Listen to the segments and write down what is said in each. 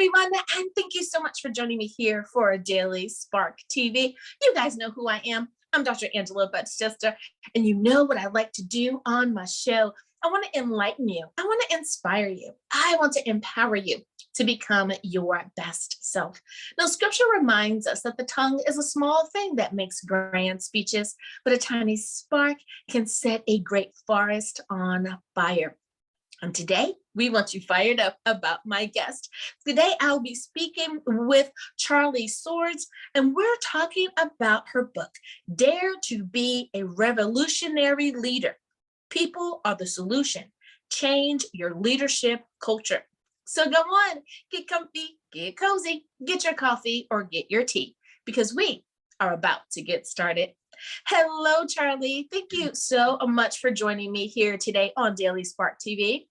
everyone, and thank you so much for joining me here for a Daily Spark TV. You guys know who I am. I'm Dr. Angela Butchester, and you know what I like to do on my show. I want to enlighten you. I want to inspire you. I want to empower you to become your best self. Now, scripture reminds us that the tongue is a small thing that makes grand speeches, but a tiny spark can set a great forest on fire. And today, we want you fired up about my guest. Today, I'll be speaking with Charley Swords, and we're talking about her book, Dare to Be a Revolutionary Leader. People are the solution. Change your leadership culture. So go on, get comfy, get cozy, get your coffee or get your tea, because we are about to get started. Hello, Charley. Thank you so much for joining me here today on Daily Spark TV.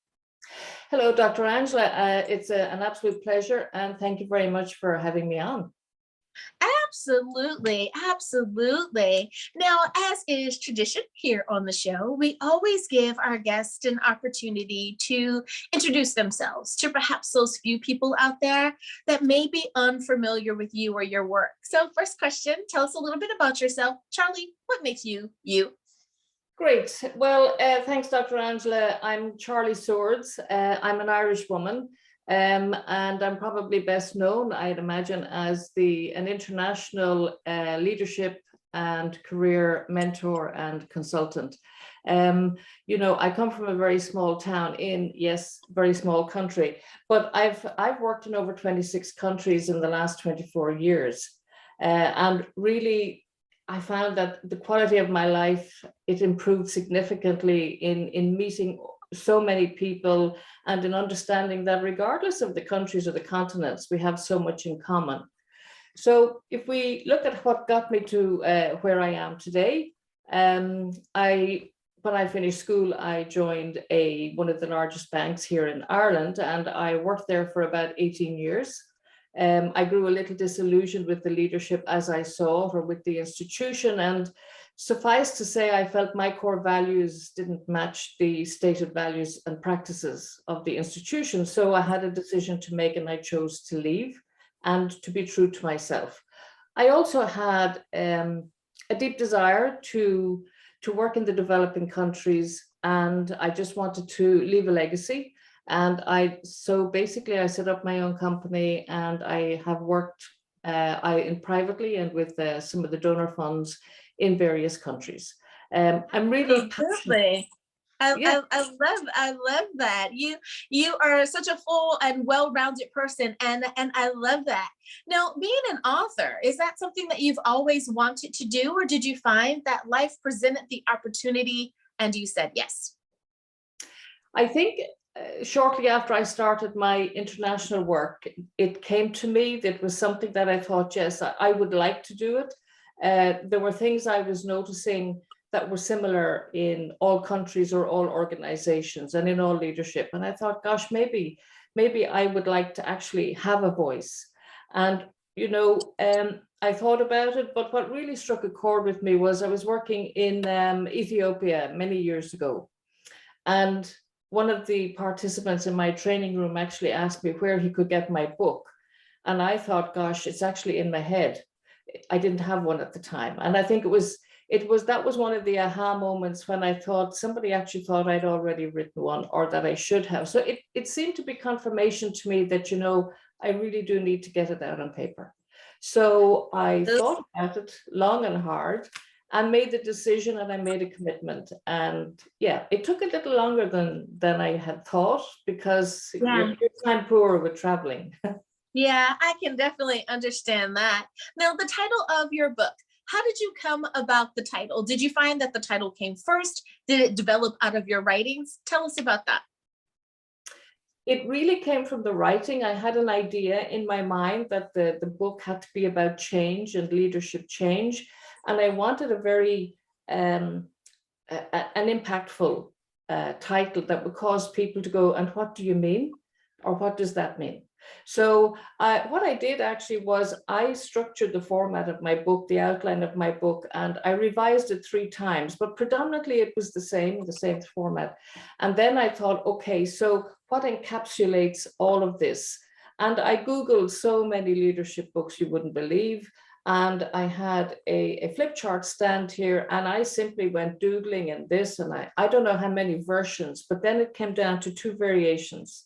Hello, Dr. Angela. It's an absolute pleasure, and thank you very much for having me on. Absolutely, absolutely. Now, as is tradition here on the show, we always give our guests an opportunity to introduce themselves to perhaps those few people out there that may be unfamiliar with you or your work. So first question, tell us a little bit about yourself. Charley, what makes you, you? Great. Well, thanks, Dr. Angela. I'm Charley Swords. I'm an Irish woman, and I'm probably best known, I'd imagine, as an international leadership and career mentor and consultant. I come from a very small town in, yes, very small country, but I've worked in over 26 countries in the last 24 years, and really, I found that the quality of my life, it improved significantly in meeting so many people and in understanding that regardless of the countries or the continents, we have so much in common. So if we look at what got me to where I am today, when I finished school, I joined one of the largest banks here in Ireland, and I worked there for about 18 years. I grew a little disillusioned with the leadership as I saw it, or with the institution, and suffice to say, I felt my core values didn't match the stated values and practices of the institution. So I had a decision to make, and I chose to leave and to be true to myself. I also had a deep desire to work in the developing countries, and I just wanted to leave a legacy. And so basically I set up my own company, and I have worked privately and with some of the donor funds in various countries. I'm really passionate. I love that. You are such a full and well-rounded person, and I love that. Now, being an author, is that something that you've always wanted to do, or did you find that life presented the opportunity and you said yes? I think shortly after I started my international work, it came to me that it was something that I thought, yes, I would like to do it. There were things I was noticing that were similar in all countries or all organizations and in all leadership. And I thought, gosh, maybe I would like to actually have a voice. And, I thought about it, but what really struck a chord with me was I was working in Ethiopia many years ago. And one of the participants in my training room actually asked me where he could get my book. And I thought, gosh, it's actually in my head. I didn't have one at the time. And I think that was one of the aha moments when I thought somebody actually thought I'd already written one, or that I should have. So it seemed to be confirmation to me that, I really do need to get it out on paper. So I thought about it long and hard, and made the decision, and I made a commitment. And yeah, it took a little longer than I had thought, because you're time poor with traveling. Yeah, I can definitely understand that. Now, the title of your book, how did you come about the title? Did you find that the title came first? Did it develop out of your writings? Tell us about that. It really came from the writing. I had an idea in my mind that the book had to be about change and leadership change. And I wanted a very an impactful title that would cause people to go, and what do you mean? Or what does that mean? So what I did actually was I structured the format of my book, the outline of my book, and I revised it 3 times, but predominantly it was the same format. And then I thought, okay, so what encapsulates all of this? And I Googled so many leadership books you wouldn't believe. And I had a flip chart stand here, and I simply went doodling in this, and I don't know how many versions, but then it came down to 2 variations.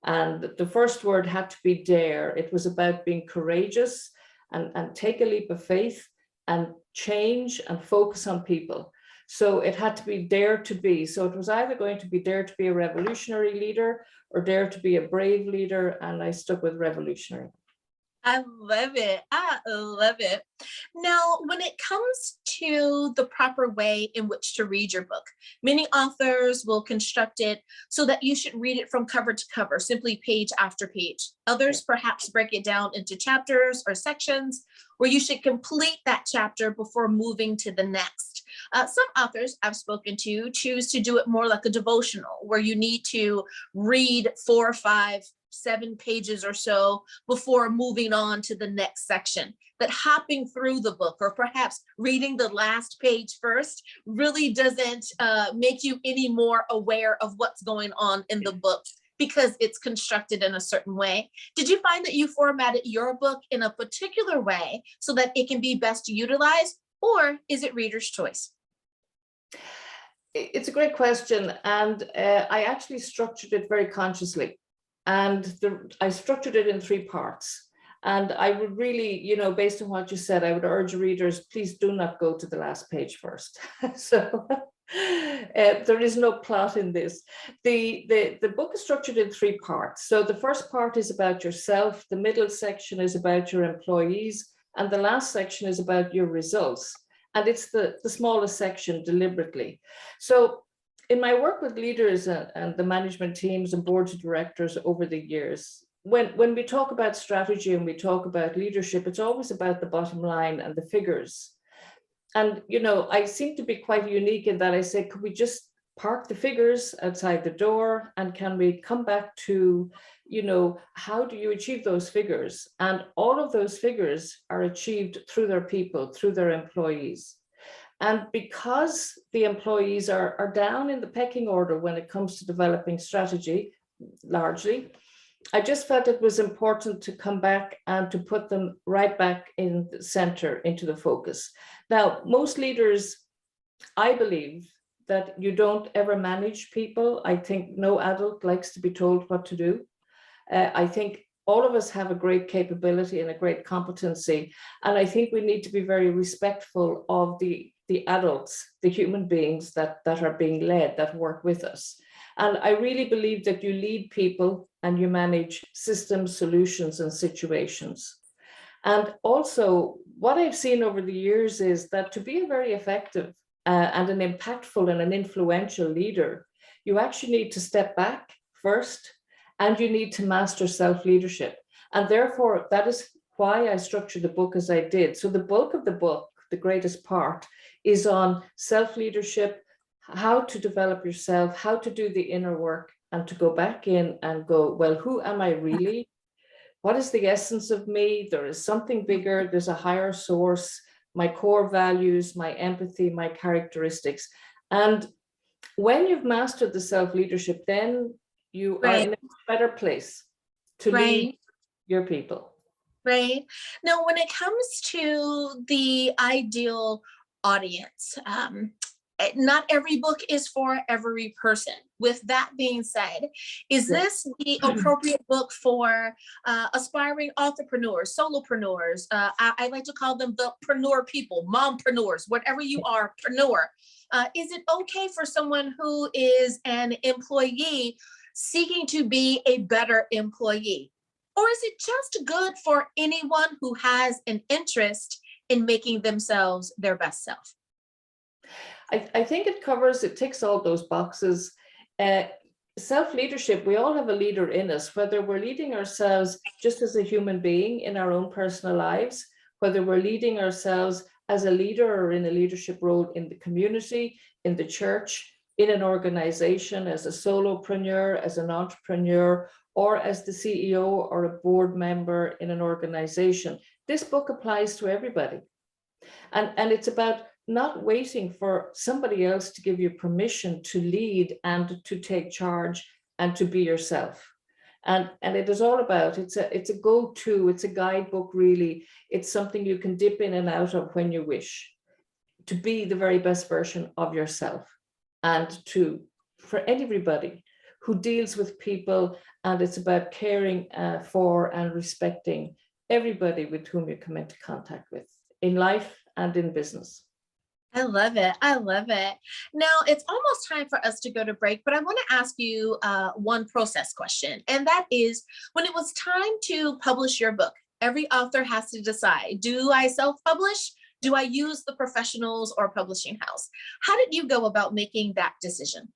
And the first word had to be dare. It was about being courageous and take a leap of faith and change and focus on people. So it had to be dare to be. So it was either going to be dare to be a revolutionary leader or dare to be a brave leader. And I stuck with revolutionary. I love it. I love it. Now, when it comes to the proper way in which to read your book, many authors will construct it so that you should read it from cover to cover, simply page after page. Others perhaps break it down into chapters or sections where you should complete that chapter before moving to the next. Some authors I've spoken to choose to do it more like a devotional, where you need to read 4 or 5, 7 pages or so before moving on to the next section. That hopping through the book, or perhaps reading the last page first, really doesn't make you any more aware of what's going on in the book, because it's constructed in a certain way. Did you find that you formatted your book in a particular way so that it can be best utilized, or is it reader's choice? It's a great question. And I actually structured it very consciously. And I structured it in 3 parts. And I would really, based on what you said, I would urge readers, please do not go to the last page first. So there is no plot in this. The book is structured in 3 parts. So the first part is about yourself, the middle section is about your employees, and the last section is about your results. And it's the smallest section deliberately. So in my work with leaders and the management teams and boards of directors over the years, when we talk about strategy and we talk about leadership, it's always about the bottom line and the figures. And, I seem to be quite unique in that I say, could we just park the figures outside the door, and can we come back to, how do you achieve those figures? And all of those figures are achieved through their people, through their employees. And because the employees are down in the pecking order when it comes to developing strategy, largely, I just felt it was important to come back and to put them right back in the center, into the focus. Now, most leaders, I believe, that you don't ever manage people. I think no adult likes to be told what to do. I think all of us have a great capability and a great competency. And I think we need to be very respectful of the adults, the human beings that are being led, that work with us. And I really believe that you lead people and you manage systems, solutions, and situations. And also, what I've seen over the years is that to be a very effective and an impactful and an influential leader, you actually need to step back first, and you need to master self-leadership. And therefore, that is why I structured the book as I did. So the bulk of the book, the greatest part, is on self-leadership, how to develop yourself, how to do the inner work, and to go back in and go, well, who am I really? What is the essence of me? There is something bigger, there's a higher source, my core values, my empathy, my characteristics. And when you've mastered the self-leadership, then you are in a better place to lead your people. Right. Now, when it comes to the ideal audience, not every book is for every person. With that being said, is this the appropriate book for aspiring entrepreneurs, solopreneurs? I like to call them the preneur people, mompreneurs, whatever you are, preneur. Is it okay for someone who is an employee seeking to be a better employee? Or is it just good for anyone who has an interest in making themselves their best self? I think it ticks all those boxes. Self-leadership, we all have a leader in us, whether we're leading ourselves just as a human being in our own personal lives, whether we're leading ourselves as a leader or in a leadership role in the community, in the church, in an organization, as a solopreneur, as an entrepreneur, or as the CEO or a board member in an organization. This book applies to everybody. And it's about not waiting for somebody else to give you permission to lead and to take charge and to be yourself. And it is all about, it's a go-to, it's a guidebook, really. It's something you can dip in and out of when you wish, to be the very best version of yourself, and for everybody who deals with people. And it's about caring for and respecting everybody with whom you come into contact with in life and in business. I love it. I love it. Now it's almost time for us to go to break, but I want to ask you one process question. And that is, when it was time to publish your book, every author has to decide, do I self-publish? Do I use the professionals or publishing house? How did you go about making that decision?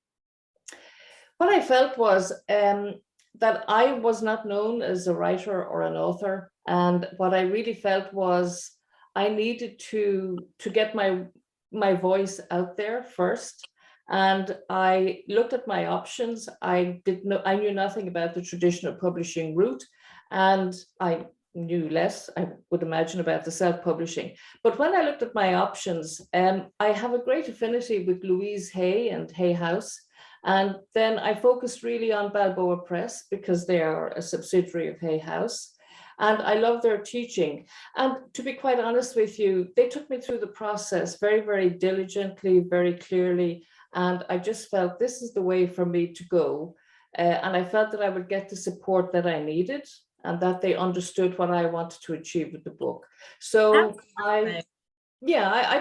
What I felt was that I was not known as a writer or an author. And what I really felt was I needed to get my voice out there first. And I looked at my options. I knew nothing about the traditional publishing route, and I knew less, I would imagine, about the self-publishing. But when I looked at my options, I have a great affinity with Louise Hay and Hay House. And then I focused really on Balboa Press, because they are a subsidiary of Hay House. And I love their teaching. And to be quite honest with you, they took me through the process very, very diligently, very clearly. And I just felt this is the way for me to go. And I felt that I would get the support that I needed, and that they understood what I wanted to achieve with the book. So I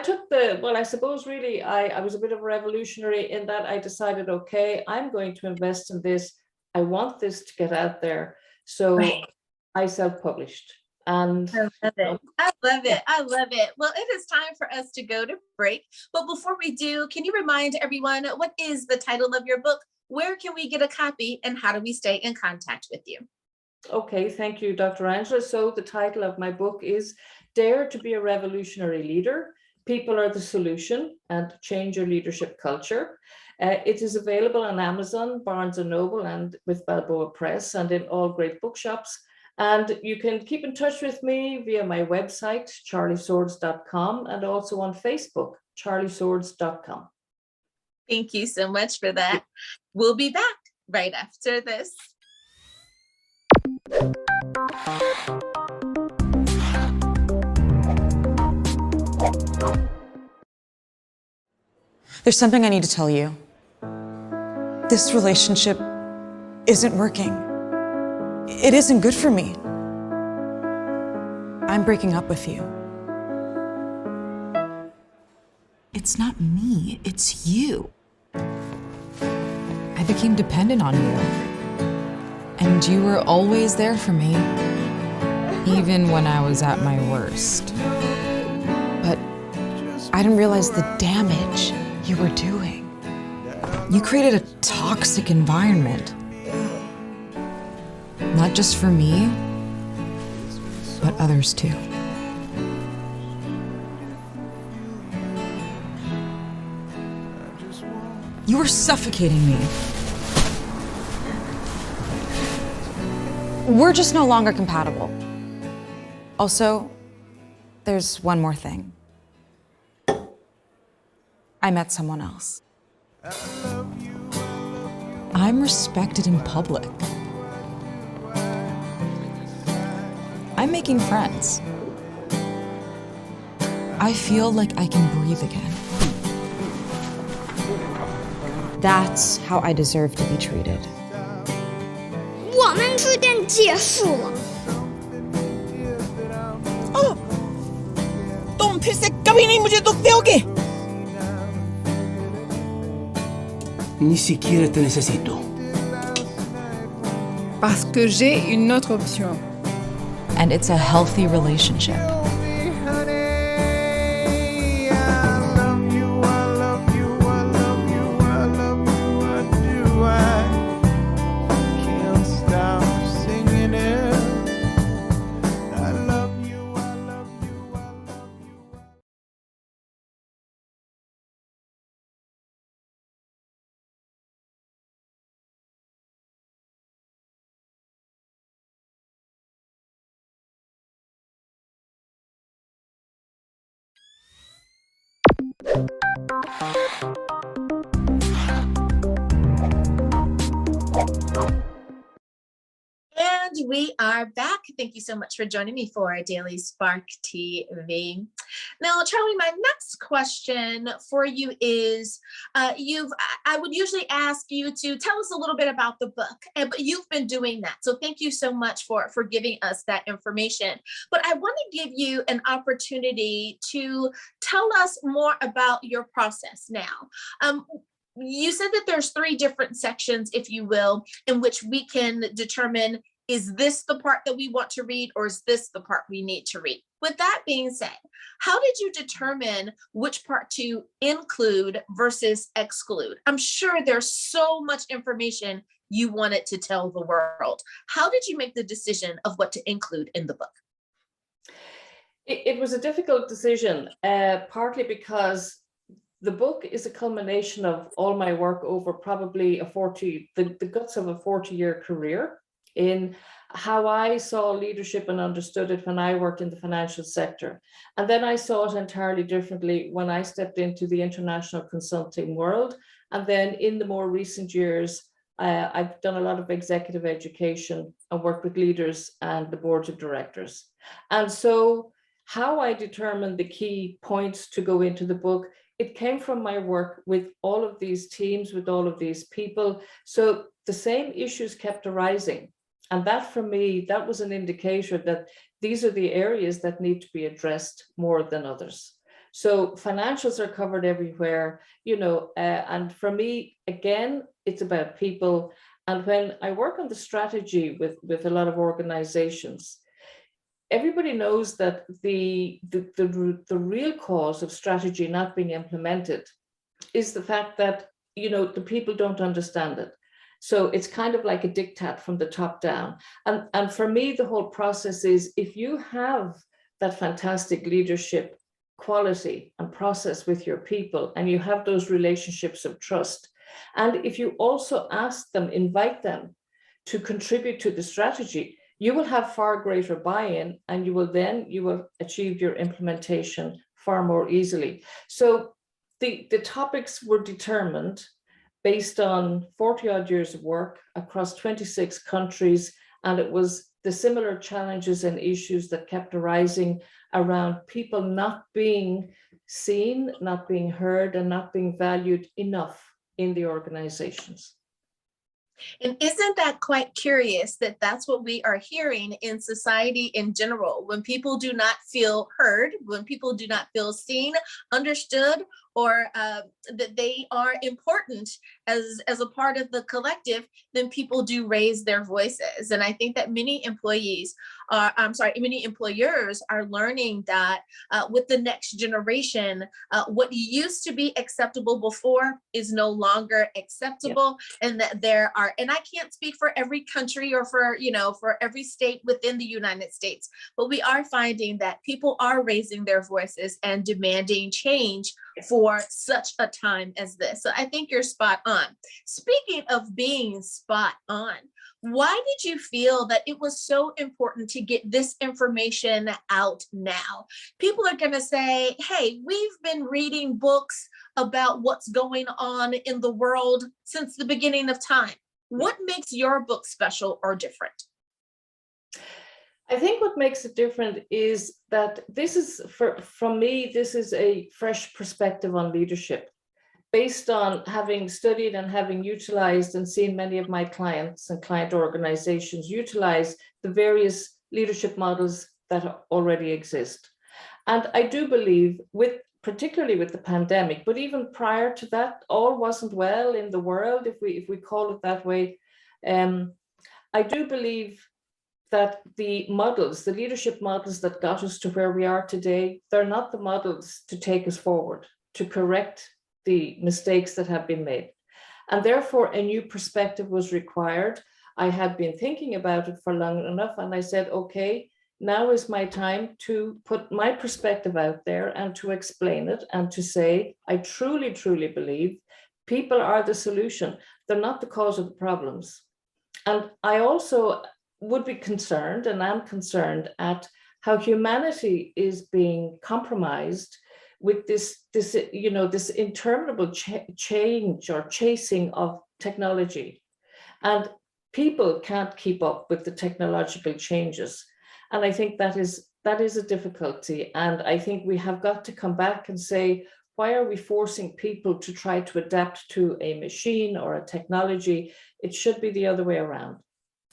took I suppose really I was a bit of a revolutionary in that I decided, okay, I'm going to invest in this. I want this to get out there. So I self-published. And I love it. I love it. I love it. Well, it is time for us to go to break. But before we do, can you remind everyone, what is the title of your book? Where can we get a copy, and how do we stay in contact with you? Okay, thank you, Dr. Angela. So the title of my book is Dare to be a Revolutionary Leader. People are the solution, and change your leadership culture. It is available on Amazon, Barnes & Noble, and with Balboa Press, and in all great bookshops. And you can keep in touch with me via my website, charleyswords.com, and also on Facebook, charleyswords.com. Thank you so much for that. We'll be back right after this. There's something I need to tell you. This relationship isn't working. It isn't good for me. I'm breaking up with you. It's not me, it's you. I became dependent on you. And you were always there for me, even when I was at my worst. But I didn't realize the damage you were doing. You created a toxic environment. Not just for me, but others too. You were suffocating me. We're just no longer compatible. Also, there's one more thing. I met someone else. I'm respected in public. I'm making friends. I feel like I can breathe again. That's how I deserve to be treated. 我们书店结束了。 तुम फिर से कभी नहीं मुझे दुख दोगे। Ni siquiera te necesito. Parce que j'ai une autre option. And it's a healthy relationship. And we are back. Thank you so much for joining me for our Daily Spark TV. Now, Charlie, my next question for you is, I would usually ask you to tell us a little bit about the book, but you've been doing that. So thank you so much for giving us that information. But I want to give you an opportunity to tell us more about your process now. You said that there's 3 different sections, if you will, in which we can determine, is this the part that we want to read, or is this the part we need to read? With that being said, how did you determine which part to include versus exclude? I'm sure there's so much information you wanted to tell the world. How did you make the decision of what to include in the book? It was a difficult decision, partly because the book is a culmination of all my work over probably the guts of a 40-year career in how I saw leadership and understood it when I worked in the financial sector. And then I saw it entirely differently when I stepped into the international consulting world. And then in the more recent years, I've done a lot of executive education and worked with leaders and the boards of directors. And so how I determined the key points to go into the book, it came from my work with all of these teams, with all of these people. So the same issues kept arising. And that for me, that was an indicator that these are the areas that need to be addressed more than others. So financials are covered everywhere, and for me, again, it's about people. And when I work on the strategy with a lot of organizations, everybody knows that the real cause of strategy not being implemented is the fact that, the people don't understand it. So it's kind of like a diktat from the top down. And for me, the whole process is, if you have that fantastic leadership quality and process with your people, and you have those relationships of trust, and if you also ask them, invite them to contribute to the strategy, you will have far greater buy-in, and you will achieve your implementation far more easily. So the topics were determined based on 40-odd years of work across 26 countries, and it was the similar challenges and issues that kept arising around people not being seen, not being heard, and not being valued enough in the organizations. And isn't that quite curious that that's what we are hearing in society in general? When people do not feel heard, when people do not feel seen, understood, or that they are important as a part of the collective, then people do raise their voices. And I think that many employers are learning that with the next generation, what used to be acceptable before is no longer acceptable. Yep. And that there are, and I can't speak for every country or for every state within the United States, but we are finding that people are raising their voices and demanding change for such a time as this. So I think you're spot on. Speaking of being spot on, why did you feel that it was so important to get this information out now? People are going to say, hey, we've been reading books about what's going on in the world since the beginning of time. What makes your book special or different? I think what makes it different is that this is, from me, this is a fresh perspective on leadership, based on having studied and having utilized and seen many of my clients and client organizations utilize the various leadership models that already exist. And I do believe, particularly with the pandemic, but even prior to that, all wasn't well in the world, if we call it that way. I do believe that the leadership models that got us to where we are today, they're not the models to take us forward, to correct the mistakes that have been made. And therefore, a new perspective was required. I had been thinking about it for long enough, and I said, okay, now is my time to put my perspective out there and to explain it and to say, I truly, truly believe people are the solution. They're not the cause of the problems. And I also would be concerned, and I'm concerned, at how humanity is being compromised with this interminable change or chasing of technology. And people can't keep up with the technological changes. And I think that is a difficulty. And I think we have got to come back and say, why are we forcing people to try to adapt to a machine or a technology? It should be the other way around,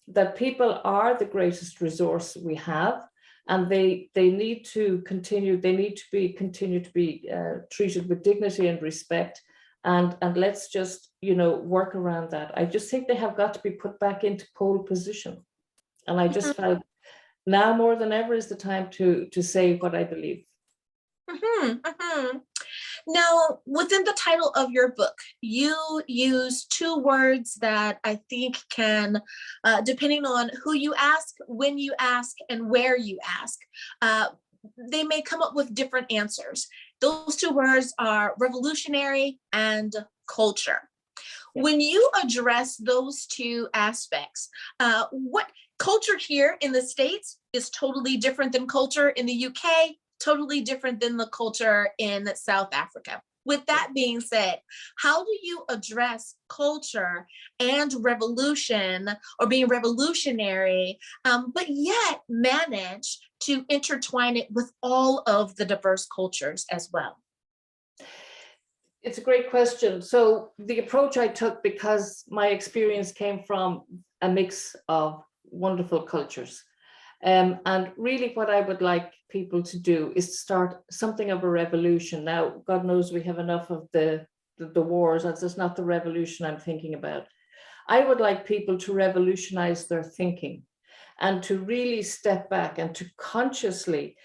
that people are the greatest resource we have, and they need to continue to be treated with dignity and respect. And let's just, work around that. I just think they have got to be put back into pole position. And I just felt now more than ever is the time to say what I believe. Now, within the title of your book, you use two words that I think can, depending on who you ask, when you ask, and where you ask, they may come up with different answers. Those two words are revolutionary and culture. When you address those two aspects, what culture here in the States is totally different than culture in the UK, totally different than the culture in South Africa. With that being said, how do you address culture and revolution, or being revolutionary, but yet manage to intertwine it with all of the diverse cultures as well? It's a great question. So the approach I took, because my experience came from a mix of wonderful cultures. And really what I would like people to do is to start something of a revolution. Now, God knows we have enough of the wars. That's not the revolution I'm thinking about. I would like people to revolutionize their thinking and to really step back and to consciously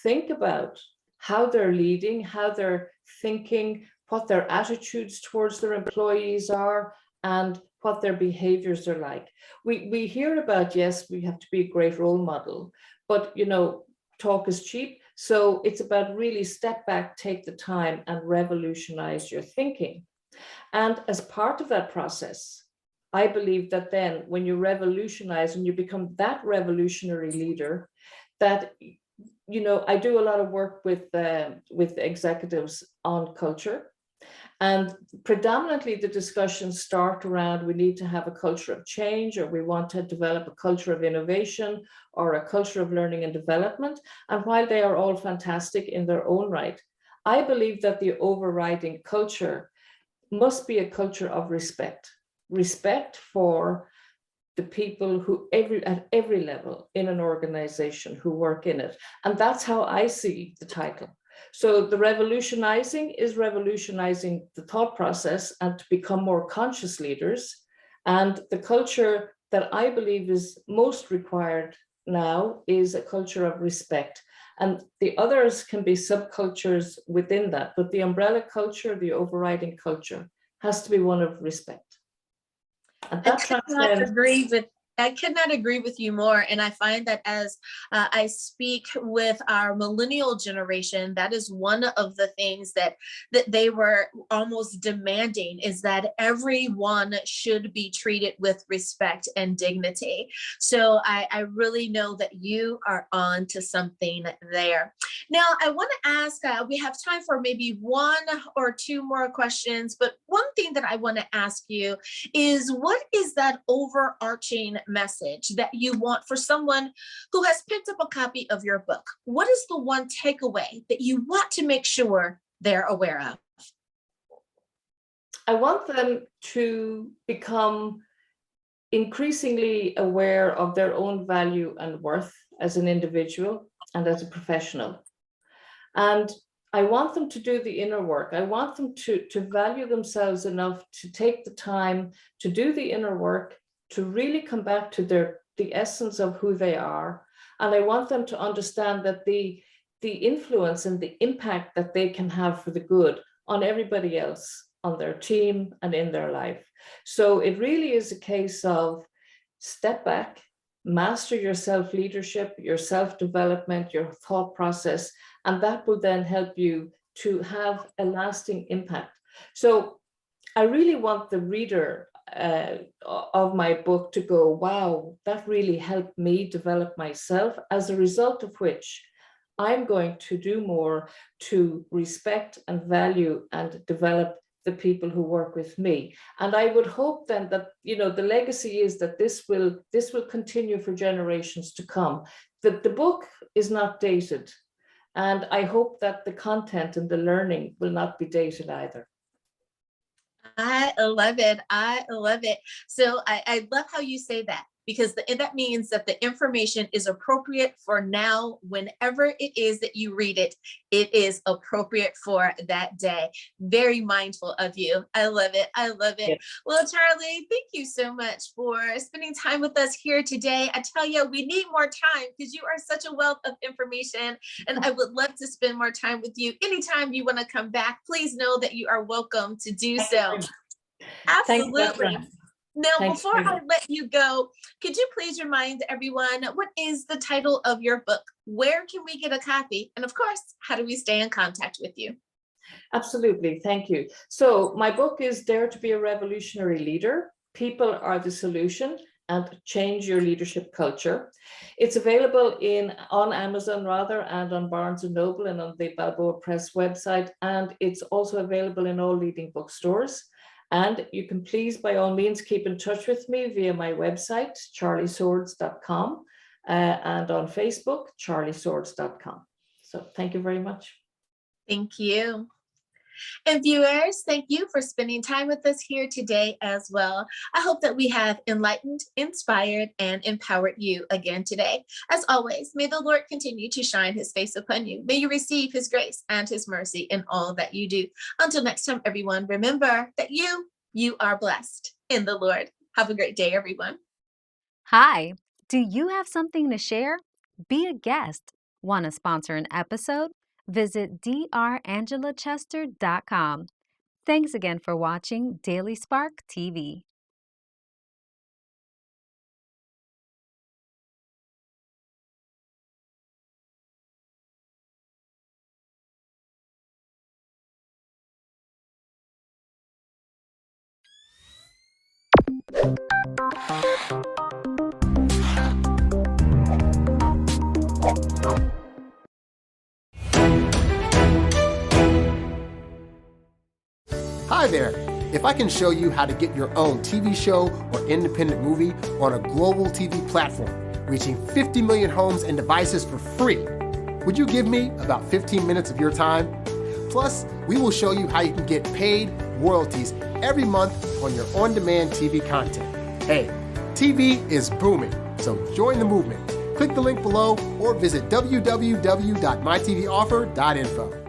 think about how they're leading, how they're thinking, what their attitudes towards their employees are, and what their behaviors are like. We hear about, yes, we have to be a great role model, but talk is cheap. So it's about really step back, take the time, and revolutionize your thinking. And as part of that process, I believe that then when you revolutionize and you become that revolutionary leader, that I do a lot of work with executives on culture. And predominantly the discussions start around, we need to have a culture of change, or we want to develop a culture of innovation, or a culture of learning and development. And while they are all fantastic in their own right, I believe that the overriding culture must be a culture of respect for the people who at every level in an organization who work in it. And that's how I see the title. So the revolutionizing is revolutionizing the thought process and to become more conscious leaders. And the culture that I believe is most required now is a culture of respect. And the others can be subcultures within that, but the umbrella culture, the overriding culture, has to be one of respect. And that I could not agree with you more. And I find that as I speak with our millennial generation, that is one of the things that they were almost demanding, is that everyone should be treated with respect and dignity. So I really know that you are on to something there. Now, I want to ask, we have time for maybe one or two more questions, but one thing that I want to ask you is, what is that overarching message that you want for someone who has picked up a copy of your book? What is the one takeaway that you want to make sure they're aware of? I want them to become increasingly aware of their own value and worth as an individual and as a professional. And I want them to do the inner work. I want them to value themselves enough to take the time to do the inner work, to really come back to the essence of who they are. And I want them to understand that the influence and the impact that they can have for the good on everybody else, on their team and in their life. So it really is a case of step back, master your self-leadership, your self-development, your thought process, and that will then help you to have a lasting impact. So I really want the reader of my book to go, wow, that really helped me develop myself, as a result of which I'm going to do more to respect and value and develop the people who work with me. And I would hope then that, you know, the legacy is that this will continue for generations to come. The book is not dated. And I hope that the content and the learning will not be dated either. I love it. I love it. So I love how you say that, because that means that the information is appropriate for now. Whenever it is that you read it, it is appropriate for that day. Very mindful of you. I love it. I love it. Yes. Well, Charley, thank you so much for spending time with us here today. I tell you, we need more time because you are such a wealth of information, and I would love to spend more time with you. Anytime you want to come back, please know that you are welcome to do so. Absolutely. Now, Thanks before very I much. let you go, could you please remind everyone, what is the title of your book? Where can we get a copy? And of course, how do we stay in contact with you? Absolutely. Thank you. So my book is Dare to be a Revolutionary Leader. People are the solution, and change your leadership culture. It's available on Amazon and on Barnes & Noble and on the Balboa Press website. And it's also available in all leading bookstores. And you can please, by all means, keep in touch with me via my website, charleyswords.com, and on Facebook, charleyswords.com. So thank you very much. Thank you. And viewers, thank you for spending time with us here today as well. I hope that we have enlightened, inspired, and empowered you again today. As always, may the Lord continue to shine his face upon you. May you receive his grace and his mercy in all that you do. Until next time, everyone, remember that you are blessed in the Lord. Have a great day, everyone. Hi, do you have something to share? Be a guest. Want to sponsor an episode? Visit drangela.chester.com. Thanks again for watching Daily Spark TV. Hi there! If I can show you how to get your own TV show or independent movie on a global TV platform, reaching 50 million homes and devices for free, would you give me about 15 minutes of your time? Plus, we will show you how you can get paid royalties every month on your on-demand TV content. Hey, TV is booming, so join the movement. Click the link below or visit www.mytvoffer.info.